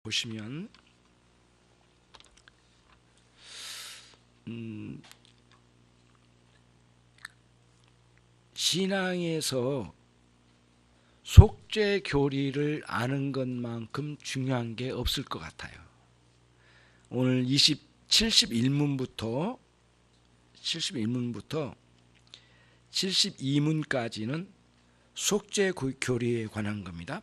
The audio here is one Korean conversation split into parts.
보시면 신앙에서 속죄 교리를 아는 것만큼 중요한 게 없을 것 같아요. 오늘 71문부터 72문까지는 속죄 교리에 관한 겁니다.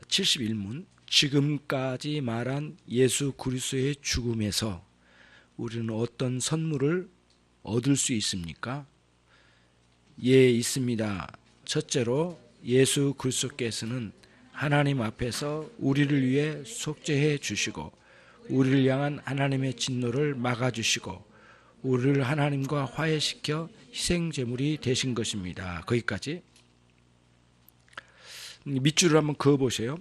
71문, 지금까지 말한 예수 그리스도의 죽음에서 우리는 어떤 선물을 얻을 수 있습니까? 예, 있습니다. 첫째로 예수 그리스도께서는 하나님 앞에서 우리를 위해 속죄해 주시고 우리를 향한 하나님의 진노를 막아주시고 우리를 하나님과 화해시켜 희생제물이 되신 것입니다. 거기까지. 밑줄을 한번 그어보세요.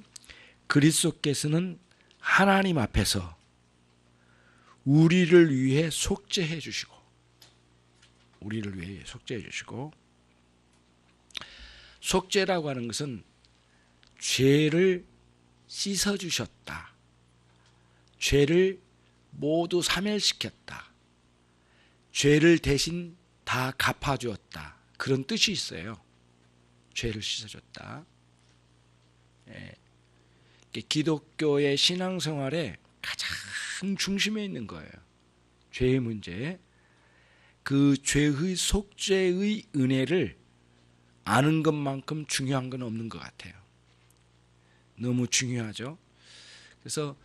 그리스도께서는 하나님 앞에서 우리를 위해 속죄해 주시고 속죄라고 하는 것은 죄를 씻어주셨다. 죄를 모두 사멸시켰다. 죄를 대신 다 갚아주었다. 그런 뜻이 있어요. 죄를 씻어줬다. 기독교의 신앙생활에 가장 중심에 있는 거예요. 죄의 문제. 그 죄의 속죄의 은혜를 아는 것만큼 중요한 건 없는 것 같아요. 너무 중요하죠. 그래서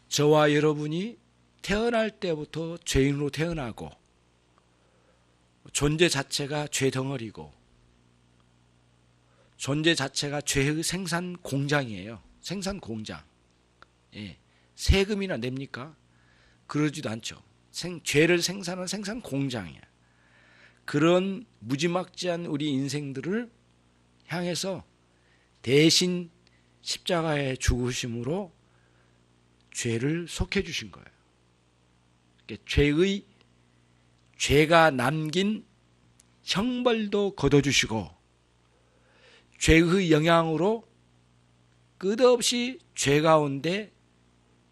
저와 여러분이 태어날 때부터 죄인으로 태어나고 존재 자체가 죄덩어리고 존재 자체가 죄의 생산 공장이에요. 생산 공장. 세금이나 냅니까? 그러지도 않죠. 죄를 생산하는 생산 공장이야. 그런 무지막지한 우리 인생들을 향해서 대신 십자가의 죽으심으로 죄를 속해 주신 거예요. 죄가 남긴 형벌도 걷어주시고 죄의 영향으로 끝없이 죄 가운데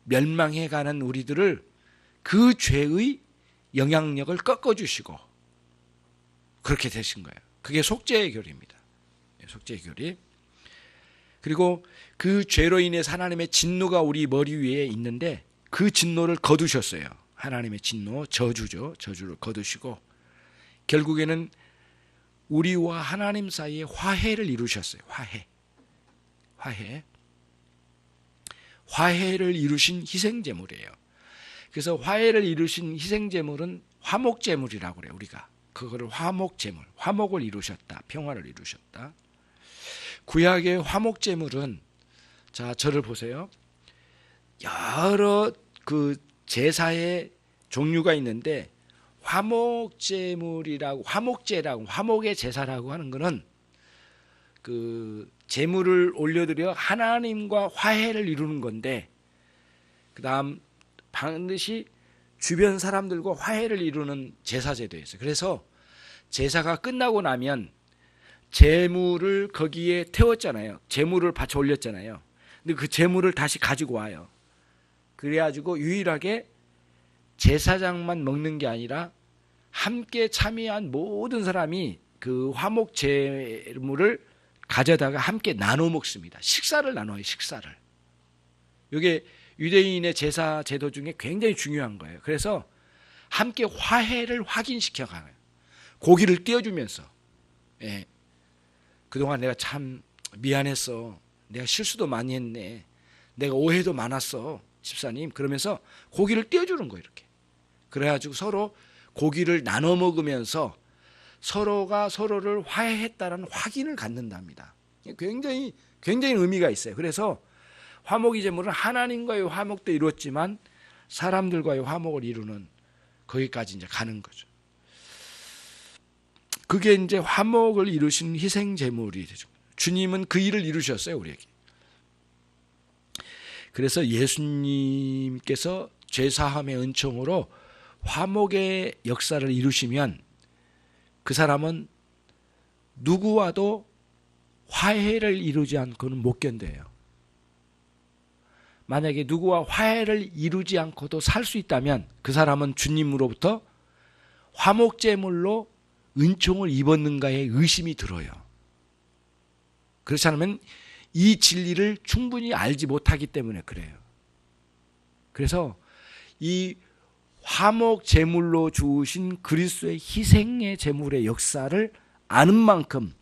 멸망해가는 우리들을 그 죄의 영향력을 꺾어주시고 그렇게 되신 거예요. 그게 속죄의 교리입니다. 속죄의 교리. 그리고 그 죄로 인해서 하나님의 진노가 우리 머리 위에 있는데 그 진노를 거두셨어요. 하나님의 진노, 저주죠. 저주를 거두시고 결국에는 우리와 하나님 사이에 화해를 이루셨어요. 화해를 이루신 희생제물이에요. 그래서 화해를 이루신 희생제물은 화목제물이라고 그래요. 우리가 그거를 화목제물, 화목을 이루셨다, 평화를 이루셨다. 구약의 화목제물은 자 저를 보세요. 여러 그 제사의 종류가 있는데 화목제물이라고 화목의 제사라고 하는 것은 그 제물을 올려드려 하나님과 화해를 이루는 건데 그다음 반드시 주변 사람들과 화해를 이루는 제사제도였어요. 그래서 제사가 끝나고 나면 제물을 거기에 태웠잖아요. 제물을 바쳐 올렸잖아요. 근데 그 제물을 다시 가지고 와요. 그래가지고 유일하게 제사장만 먹는 게 아니라 함께 참여한 모든 사람이 그 화목 제물을 가져다가 함께 나눠 먹습니다. 식사를 나눠요. 식사를. 이게 유대인의 제사 제도 중에 굉장히 중요한 거예요. 그래서 함께 화해를 확인시켜 가요. 고기를 띄워주면서 그동안 내가 참 미안했어. 내가 실수도 많이 했네. 내가 오해도 많았어. 집사님. 그러면서 고기를 띄워주는 거예요. 이렇게. 그래가지고 서로 고기를 나눠 먹으면서 서로가 서로를 화해했다는 확인을 갖는답니다. 굉장히 의미가 있어요. 그래서 화목의 제물은 하나님과의 화목도 이루었지만 사람들과의 화목을 이루는 거기까지 이제 가는 거죠. 그게 이제 화목을 이루신 희생 제물이 되죠. 주님은 그 일을 이루셨어요, 우리에게. 그래서 예수님께서 죄사함의 은총으로 화목의 역사를 이루시면 그 사람은 누구와도 화해를 이루지 않고는 못 견뎌요. 만약에 누구와 화해를 이루지 않고도 살 수 있다면 그 사람은 주님으로부터 화목제물로 은총을 입었는가에 의심이 들어요. 그렇지 않으면 이 진리를 충분히 알지 못하기 때문에 그래요. 그래서 이 화목제물로 주신 그리스도의 희생의 제물의 역사를 아는 만큼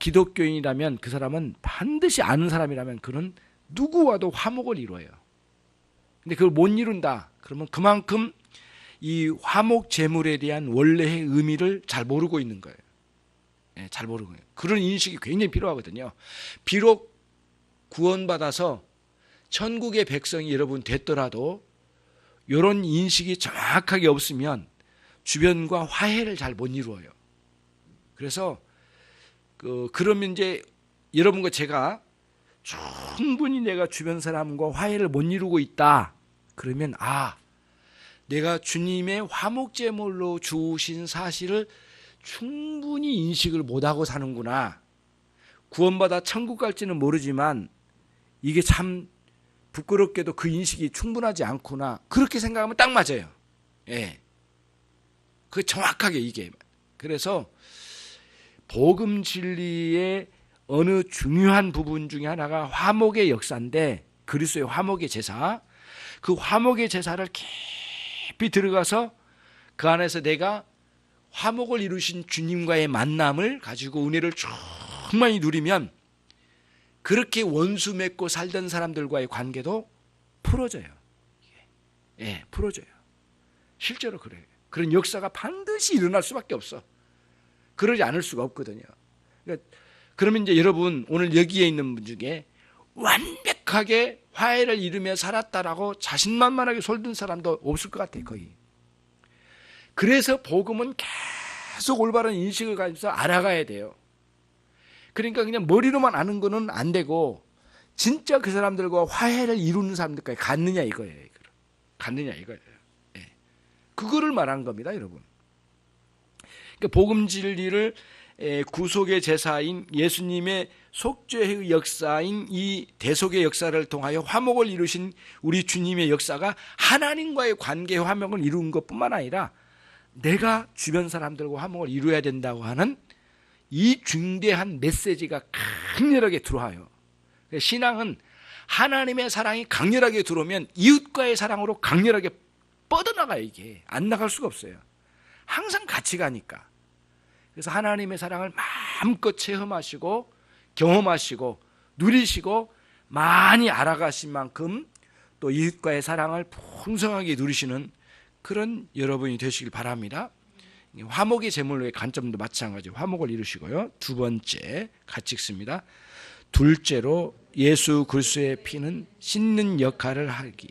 기독교인이라면 그 사람은 반드시 아는 사람이라면 그는 누구와도 화목을 이루어요. 근데 그걸 못 이룬다. 그러면 그만큼 이 화목제물에 대한 원래의 의미를 잘 모르고 있는 거예요. 네, 잘 모르고 있는 거예요. 그런 인식이 굉장히 필요하거든요. 비록 구원받아서 천국의 백성이 여러분 됐더라도 이런 인식이 정확하게 없으면 주변과 화해를 잘 못 이루어요. 그래서 그러면 이제 여러분과 제가 충분히 내가 주변 사람과 화해를 못 이루고 있다. 그러면 내가 주님의 화목제물로 주신 사실을 충분히 인식을 못하고 사는구나. 구원받아 천국 갈지는 모르지만 이게 참 부끄럽게도 그 인식이 충분하지 않구나. 그렇게 생각하면 딱 맞아요. 예. 그 정확하게 이게. 그래서 복음 진리의 어느 중요한 부분 중에 하나가 화목의 역사인데 그리스도의 화목의 제사. 그 화목의 제사를 깊이 들어가서 그 안에서 내가 화목을 이루신 주님과의 만남을 가지고 은혜를 충만히 누리면 그렇게 원수 맺고 살던 사람들과의 관계도 풀어져요. 예, 풀어져요. 실제로 그래요. 그런 역사가 반드시 일어날 수밖에 없어. 그러지 않을 수가 없거든요. 그러면 이제 여러분 오늘 여기에 있는 분 중에 완벽하게 화해를 이루며 살았다라고 자신만만하게 솔든 사람도 없을 것 같아요. 거의. 그래서 복음은 계속 올바른 인식을 가지면서 알아가야 돼요. 그러니까 그냥 머리로만 아는 거는 안 되고 진짜 그 사람들과 화해를 이루는 사람들까지 갔느냐 이거예요. 갔느냐 이거예요. 예. 그거를 말한 겁니다, 여러분. 그러니까 복음 진리를 구속의 제사인 예수님의 속죄의 역사인 이 대속의 역사를 통하여 화목을 이루신 우리 주님의 역사가 하나님과의 관계의 화목을 이룬 것뿐만 아니라 내가 주변 사람들과 화목을 이루어야 된다고 하는 이 중대한 메시지가 강렬하게 들어와요. 신앙은 하나님의 사랑이 강렬하게 들어오면 이웃과의 사랑으로 강렬하게 뻗어나가요. 이게 안 나갈 수가 없어요. 항상 같이 가니까. 그래서 하나님의 사랑을 마음껏 체험하시고 경험하시고 누리시고 많이 알아가신 만큼 또 이웃과의 사랑을 풍성하게 누리시는 그런 여러분이 되시길 바랍니다. 화목의 제물로의 관점도 마찬가지로 화목을 이루시고요. 두 번째 같이 읽습니다. 둘째로 예수 그리스도의 피는 씻는 역할을 하기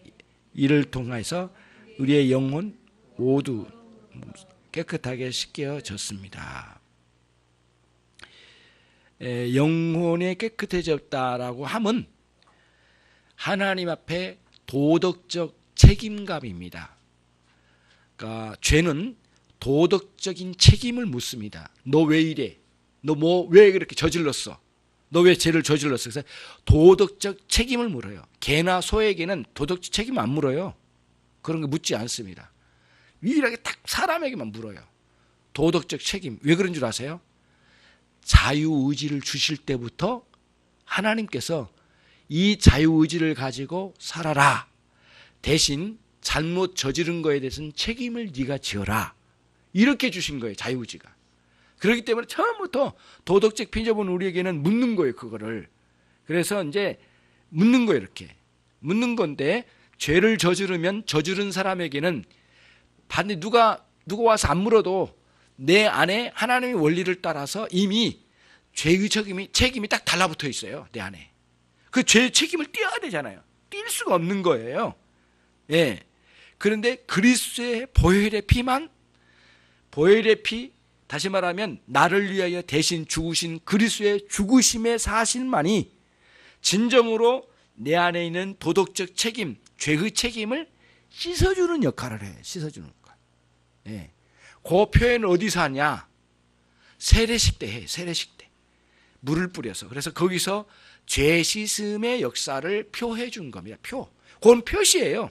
이를 통해서 우리의 영혼 모두 깨끗하게 씻겨졌습니다. 영혼이 깨끗해졌다라고 함은 하나님 앞에 도덕적 책임감입니다. 그러니까 죄는 도덕적인 책임을 묻습니다. 너 왜 이래? 너 왜 그렇게 저질렀어? 너 왜 죄를 저질렀어? 그래서 도덕적 책임을 물어요. 개나 소에게는 도덕적 책임 안 물어요. 그런 거 묻지 않습니다. 유일하게 딱 사람에게만 물어요. 도덕적 책임. 왜 그런 줄 아세요? 자유의지를 주실 때부터 하나님께서 이 자유의지를 가지고 살아라. 대신 잘못 저지른 거에 대해서는 책임을 네가 지어라. 이렇게 주신 거예요. 자유의지가. 그렇기 때문에 처음부터 도덕적 피조본 우리에게는 묻는 거예요. 그거를. 그래서 이제 묻는 거예요. 이렇게. 묻는 건데 죄를 저지르면 저지른 사람에게는 반드시 누가 와서 안 물어도 내 안에 하나님의 원리를 따라서 이미 죄의 책임이 딱 달라붙어 있어요. 내 안에. 그 죄의 책임을 떼어야 되잖아요. 뗄 수가 없는 거예요. 예. 그런데 그리스도의 보혈의 피만, 보혈의 피, 다시 말하면 나를 위하여 대신 죽으신 그리스도의 죽으심의 사실만이 진정으로 내 안에 있는 도덕적 책임, 죄의 책임을 씻어주는 역할을 해요. 씻어주는 역할. 예. 그 표현은 어디서 하냐? 세례식 때 해요. 세례식 때. 물을 뿌려서. 그래서 거기서 죄 씻음의 역사를 표해 준 겁니다. 그건 표시예요.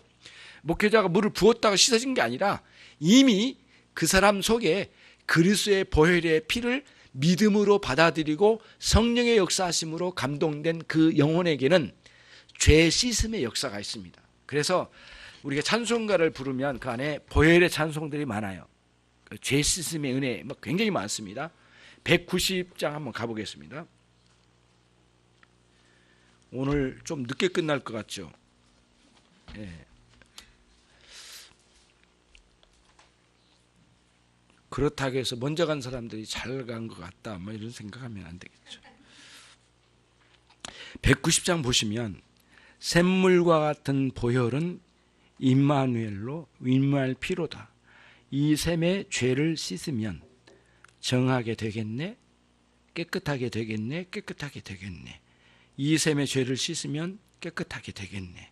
목회자가 물을 부었다가 씻어진 게 아니라 이미 그 사람 속에 그리스도의 보혈의 피를 믿음으로 받아들이고 성령의 역사하심으로 감동된 그 영혼에게는 죄 씻음의 역사가 있습니다. 그래서 우리가 찬송가를 부르면 그 안에 보혈의 찬송들이 많아요. 죄 씻음의 은혜 굉장히 많습니다. 190장 한번 가보겠습니다. 오늘 좀 늦게 끝날 것 같죠? 예. 그렇다고 해서 먼저 간 사람들이 잘 간 것 같다 뭐 이런 생각하면 안 되겠죠. 190장 보시면 샘물과 같은 보혈은 임마누엘로 임마누엘 피로다. 이 샘의 죄를 씻으면 정하게 되겠네, 깨끗하게 되겠네, 깨끗하게 되겠네. 이 샘의 죄를 씻으면 깨끗하게 되겠네.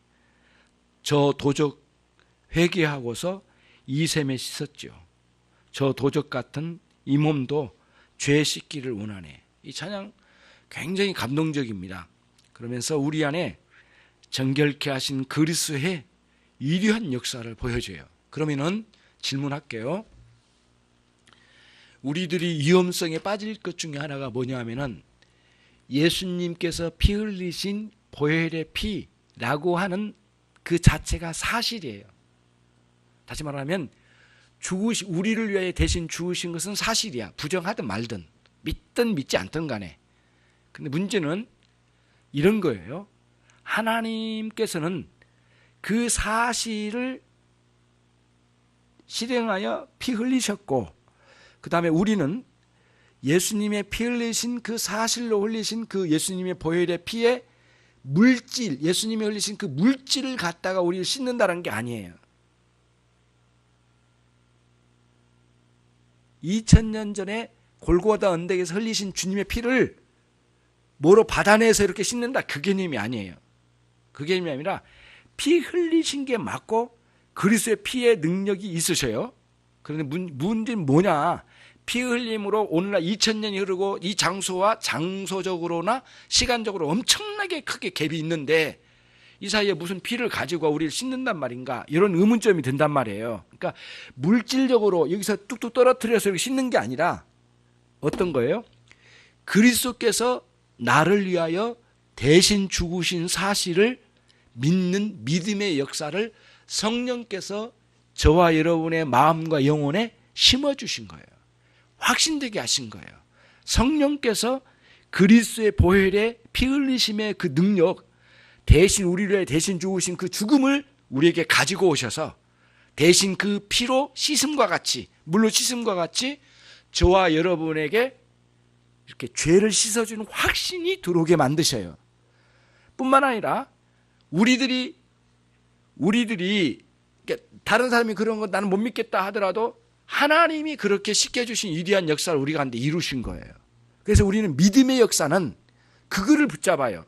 저 도적 회개하고서 이 샘에 씻었죠. 저 도적 같은 이 몸도 죄 씻기를 원하네. 이 찬양 굉장히 감동적입니다. 그러면서 우리 안에 정결케 하신 그리스도의 위대한 역사를 보여줘요. 그러면은 질문할게요. 우리들이 위험성에 빠질 것 중에 하나가 뭐냐 하면은 예수님께서 피 흘리신 보혈의 피라고 하는 그 자체가 사실이에요. 다시 말하면 우리를 위하여 대신 죽으신 것은 사실이야. 부정하든 말든 믿든 믿지 않든 간에. 근데 문제는 이런 거예요. 하나님께서는 그 사실을 실행하여 피 흘리셨고, 그 다음에 우리는 예수님의 피 흘리신 그 사실로 흘리신 그 예수님의 보혈의 피의 물질, 예수님이 흘리신 그 물질을 갖다가 우리를 씻는다는 게 아니에요. 2000년 전에 골고다 언덕에서 흘리신 주님의 피를 뭐로 받아내서 이렇게 씻는다, 그 개념이 아니에요. 그 개념이 아니라 피 흘리신 게 맞고 그리스도의 피의 능력이 있으셔요. 그런데 문제는 뭐냐? 피 흘림으로 오늘날 2000년이 흐르고 이 장소와 장소적으로나 시간적으로 엄청나게 크게 갭이 있는데 이 사이에 무슨 피를 가지고 우리를 씻는단 말인가? 이런 의문점이 든단 말이에요. 그러니까 물질적으로 여기서 뚝뚝 떨어뜨려서 이렇게 씻는 게 아니라 어떤 거예요? 그리스도께서 나를 위하여 대신 죽으신 사실을 믿는 믿음의 역사를 성령께서 저와 여러분의 마음과 영혼에 심어주신 거예요. 확신되게 하신 거예요. 성령께서 그리스도의 보혈의 피 흘리심의 그 능력, 대신 우리를 위해 대신 죽으신 그 죽음을 우리에게 가지고 오셔서 대신 그 피로 씻음과 같이, 물로 씻음과 같이 저와 여러분에게 이렇게 죄를 씻어주는 확신이 들어오게 만드셔요. 뿐만 아니라 우리들이 다른 사람이 그런 거 나는 못 믿겠다 하더라도 하나님이 그렇게 씻겨주신 위대한 역사를 우리가 한데 이루신 거예요. 그래서 우리는 믿음의 역사는 그거를 붙잡아요.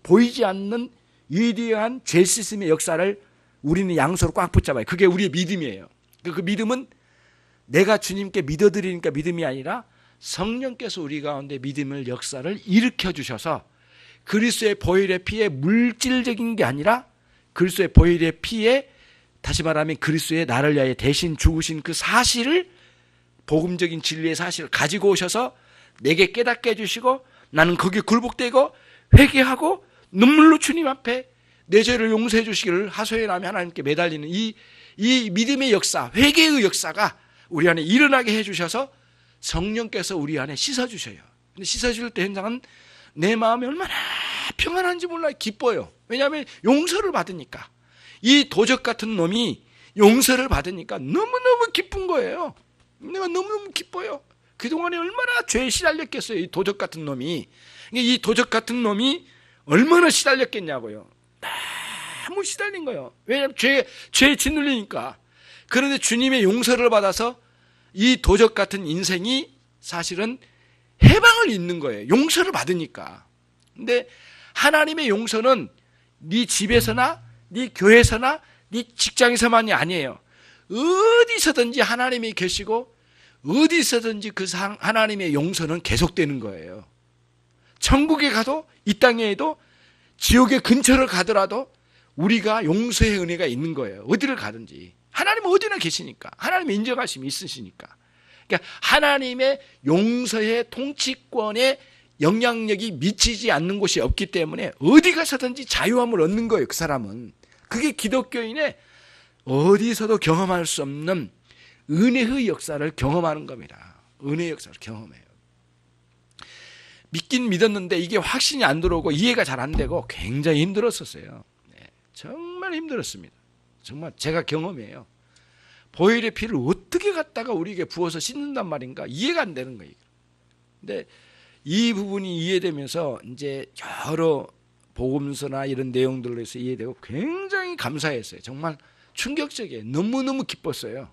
보이지 않는 위대한 죄 씻음의 역사를 우리는 양손으로 꽉 붙잡아요. 그게 우리의 믿음이에요. 그 믿음은 내가 주님께 믿어드리니까 믿음이 아니라 성령께서 우리 가운데 믿음의 역사를 일으켜 주셔서 그리스도의 보혈의 피에 물질적인 게 아니라 그리스도의 보혈의 피에, 다시 말하면 그리스도의 나를 위하여 대신 죽으신 그 사실을, 복음적인 진리의 사실을 가지고 오셔서 내게 깨닫게 해주시고 나는 거기에 굴복되고 회개하고 눈물로 주님 앞에 내 죄를 용서해 주시기를 하소연하며 하나님께 매달리는 이 믿음의 역사, 회개의 역사가 우리 안에 일어나게 해주셔서 성령께서 우리 안에 씻어주셔요. 근데 씻어줄 때 현장은 내 마음이 얼마나 평안한지 몰라요. 기뻐요. 왜냐하면 용서를 받으니까. 이 도적 같은 놈이 용서를 받으니까 너무너무 기쁜 거예요. 내가 너무너무 기뻐요. 그동안에 얼마나 죄에 시달렸겠어요. 이 도적 같은 놈이. 이 도적 같은 놈이 얼마나 시달렸겠냐고요. 너무 시달린 거예요. 왜냐하면 죄에 짓눌리니까. 그런데 주님의 용서를 받아서 이 도적 같은 인생이 사실은 해방을 잇는 거예요. 용서를 받으니까. 근데 하나님의 용서는 네 집에서나 네 교회에서나 네 직장에서만이 아니에요. 어디서든지 하나님이 계시고 어디서든지 그 하나님의 용서는 계속되는 거예요. 천국에 가도 이 땅에도 지옥의 근처를 가더라도 우리가 용서의 은혜가 있는 거예요. 어디를 가든지. 하나님은 어디나 계시니까. 하나님의 인정하심이 있으시니까. 그러니까 하나님의 용서의 통치권에 영향력이 미치지 않는 곳이 없기 때문에 어디 가서든지 자유함을 얻는 거예요. 그 사람은. 그게 기독교인의 어디서도 경험할 수 없는 은혜의 역사를 경험하는 겁니다. 은혜의 역사를 경험해요. 믿긴 믿었는데 이게 확신이 안 들어오고 이해가 잘 안 되고 굉장히 힘들었었어요. 네, 정말 힘들었습니다. 정말 제가 경험해요. 보혈의 피를 어떻게 갖다가 우리에게 부어서 씻는단 말인가 이해가 안 되는 거예요. 근데 이 부분이 이해되면서 이제 여러 복음서나 이런 내용들로 해서 이해되고 굉장히 감사했어요. 정말 충격적이에요. 너무너무 기뻤어요.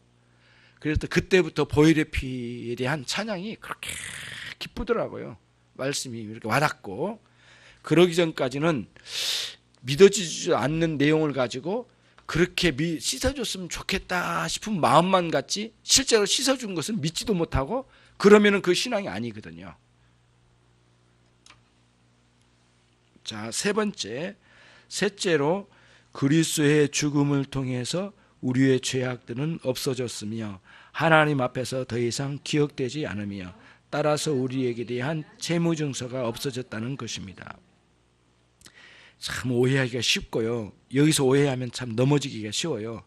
그래서 그때부터 보혈의 피에 대한 찬양이 그렇게 기쁘더라고요. 말씀이 이렇게 와닿고, 그러기 전까지는 믿어지지 않는 내용을 가지고 그렇게 씻어줬으면 좋겠다 싶은 마음만 같지 실제로 씻어준 것은 믿지도 못하고 그러면은 그 신앙이 아니거든요. 자, 셋째로 그리스도의 죽음을 통해서 우리의 죄악들은 없어졌으며 하나님 앞에서 더 이상 기억되지 않으며 따라서 우리에게 대한 채무증서가 없어졌다는 것입니다. 참 오해하기가 쉽고요. 여기서 오해하면 참 넘어지기가 쉬워요.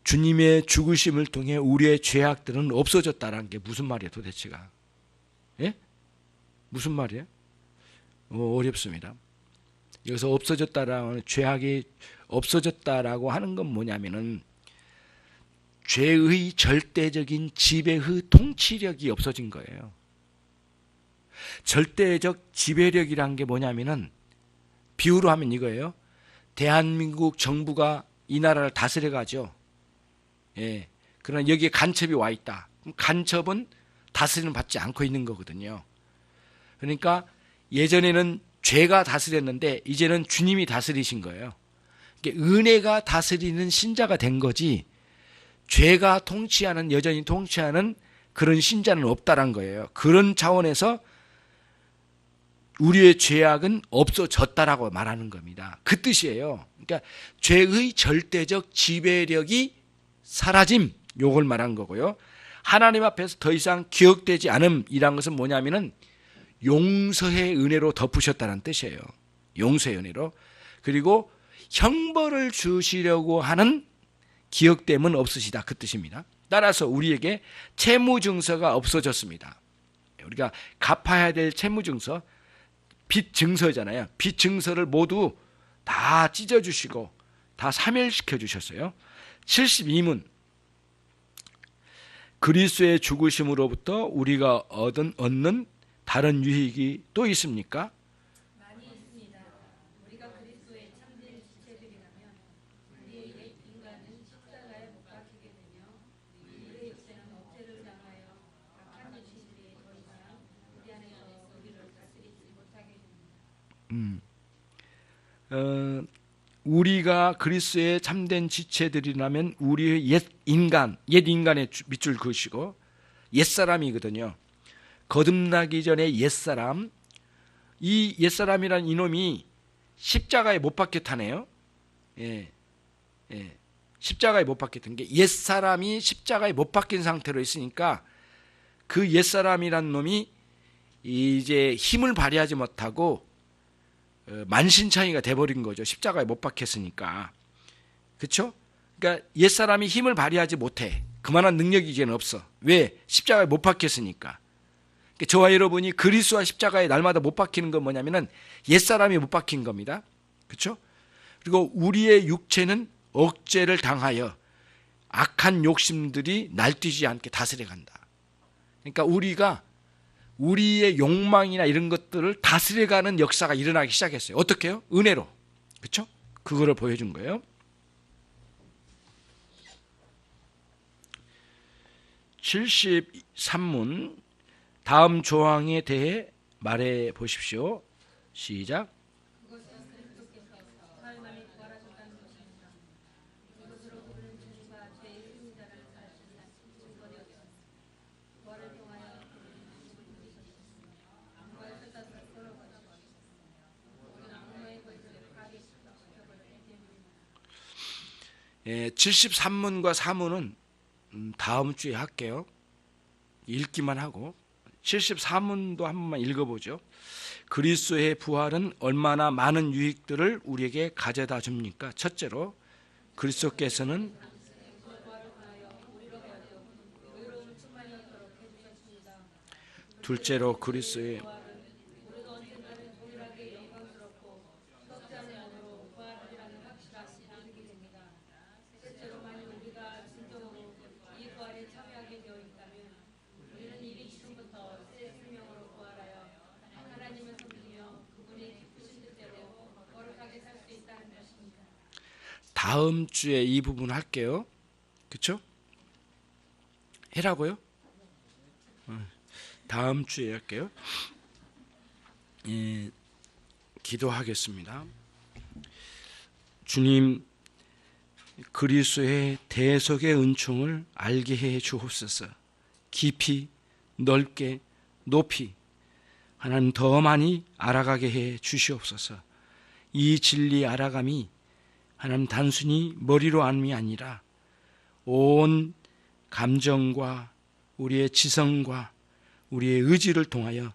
주님의 죽으심을 통해 우리의 죄악들은 없어졌다는 게 무슨 말이에요 도대체가? 예? 무슨 말이에요? 어렵습니다. 여기서 없어졌다라는 죄악이 없어졌다라고 하는 건 뭐냐면은 죄의 절대적인 지배의 통치력이 없어진 거예요. 절대적 지배력이란 게 뭐냐면은 비유로 하면 이거예요. 대한민국 정부가 이 나라를 다스려 가죠. 예. 그러나 여기에 간첩이 와 있다. 그럼 간첩은 다스리는 받지 않고 있는 거거든요. 그러니까 예전에는 죄가 다스렸는데 이제는 주님이 다스리신 거예요. 그러니까 은혜가 다스리는 신자가 된 거지 죄가 통치하는 여전히 통치하는 그런 신자는 없다란 거예요. 그런 차원에서 우리의 죄악은 없어졌다라고 말하는 겁니다. 그 뜻이에요. 그러니까 죄의 절대적 지배력이 사라짐, 요걸 말한 거고요. 하나님 앞에서 더 이상 기억되지 않음이란 것은 뭐냐면은 용서의 은혜로 덮으셨다는 뜻이에요. 용서의 은혜로. 그리고 형벌을 주시려고 하는 기억됨은 없으시다, 그 뜻입니다. 따라서 우리에게 채무증서가 없어졌습니다. 우리가 갚아야 될 채무증서, 빚증서잖아요. 빚증서를 모두 다 찢어주시고 다 사멸시켜 주셨어요. 72문 그리스도의 죽으심으로부터 우리가 얻는 다른 유익이 또 있습니까? 많이 있습니다. 우리가 그리스도의 참된 지체들이라면 우리의 옛 인간은 십자가에 못 박히게 되며 우리의 육체는 억제를 당하여 악한 육신들이 더 이상 우리 안에서 우리를 다스리지 못하게 됩니다. 우리가 그리스도의 참된 지체들이라면 우리의 옛 인간의 밑줄 그으시고 옛사람이거든요. 거듭나기 전에 옛사람, 이 옛사람이란 이놈이 십자가에 못 박혔다네요. 예, 십자가에 못 박혔던 게 옛사람이 십자가에 못 박힌 상태로 있으니까 그 옛사람이란 놈이 이제 힘을 발휘하지 못하고 만신창이가 돼버린 거죠. 십자가에 못 박혔으니까. 그렇죠? 그러니까 옛사람이 힘을 발휘하지 못해. 그만한 능력이 이제는 없어. 왜? 십자가에 못 박혔으니까. 그러니까 저와 여러분이 그리스도와 십자가에 날마다 못 박히는 건 뭐냐면은 옛사람이 못 박힌 겁니다. 그렇죠? 그리고 우리의 육체는 억제를 당하여 악한 욕심들이 날뛰지 않게 다스려 간다. 그러니까 우리가 우리의 욕망이나 이런 것들을 다스려가는 역사가 일어나기 시작했어요. 어떻게 해요? 은혜로. 그렇죠? 그거를 보여준 거예요. 73문 다음 조항에 대해 말해 보십시오. 시작. 73문과 사문은 다음 주에 할게요. 읽기만 하고 74문도 한 번만 읽어보죠. 그리스도의 부활은 얼마나 많은 유익들을 우리에게 가져다 줍니까? 첫째로 그리스도께서는 둘째로 그리스도의 다음 주에 이 부분 할게요. 그렇죠? 해라고요? 다음 주에 할게요. 기도하겠습니다. 주님, 그리스도의 대속의 은총을 알게 해 주옵소서. 깊이, 넓게, 높이 하나님 더 많이 알아가게 해 주시옵소서. 이 진리 알아감이 하나님 단순히 머리로 알미 아니라 온 감정과 우리의 지성과 우리의 의지를 통하여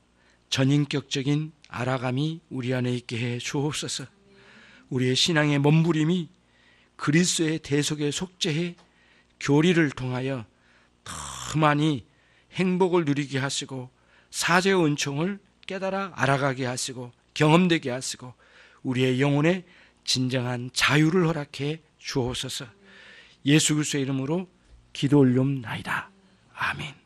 전인격적인 알아감이 우리 안에 있게 해 주옵소서. 우리의 신앙의 몸부림이 그리스도의 대속에 속죄해 교리를 통하여 더 많이 행복을 누리게 하시고 사죄의 은총을 깨달아 알아가게 하시고 경험되게 하시고 우리의 영혼에 진정한 자유를 허락해 주옵소서. 예수 그리스도의 이름으로 기도 올리옵나이다. 아멘.